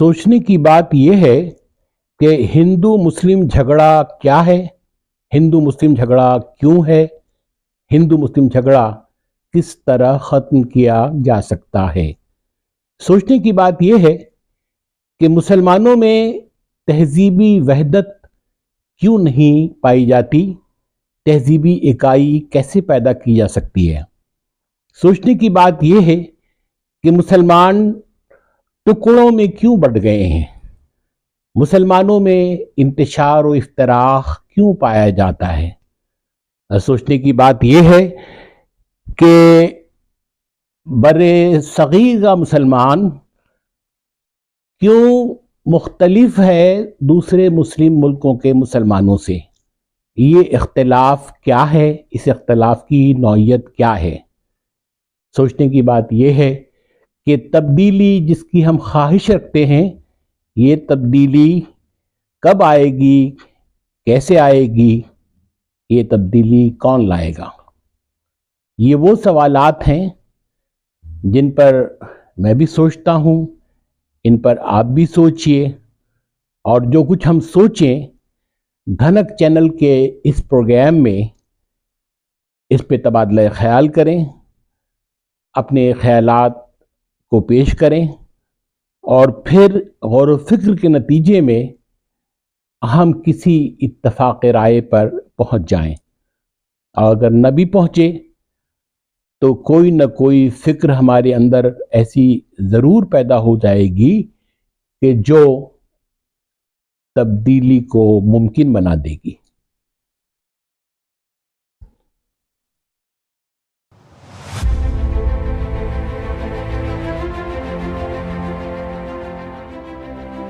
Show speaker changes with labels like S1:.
S1: सोचने की बात यह है कि हिंदू मुस्लिम झगड़ा क्या है, हिंदू मुस्लिम झगड़ा क्यों है, हिंदू मुस्लिम झगड़ा किस तरह खत्म किया जा सकता है। सोचने की बात यह है कि मुसलमानों में तहजीबी वहदत क्यों नहीं पाई जाती, तहजीबी इकाई कैसे पैदा की जा सकती है। सोचने की बात यह है कि मुसलमान टुकड़ों में क्यों बढ़ गए हैं, मुसलमानों में इंतशार और इफ्तराक क्यों पाया जाता है। सोचने की बात यह है कि बरे सगीर का मुसलमान क्यों मुख्तलिफ है दूसरे मुस्लिम मुल्कों के मुसलमानों से। ये इख्तलाफ क्या है, इस इख्तलाफ की नौइयत क्या है। सोचने की बात यह है कि तब्दीली जिसकी हम ख्वाहिश रखते हैं, ये तब्दीली कब आएगी, कैसे आएगी, ये तब्दीली कौन लाएगा। ये वो सवालात हैं जिन पर मैं भी सोचता हूँ, इन पर आप भी सोचिए, और जो कुछ हम सोचें धनक चैनल के इस प्रोग्राम में इस पे तबादला ख्याल करें, अपने ख्यालात को पेश करें और फिर गौर व फिक्र के नतीजे में हम किसी इत्तफाक राय पर पहुंच जाएं। और अगर न भी पहुंचे तो कोई न कोई फिक्र हमारे अंदर ऐसी ज़रूर पैदा हो जाएगी कि जो तब्दीली को मुमकिन बना देगी।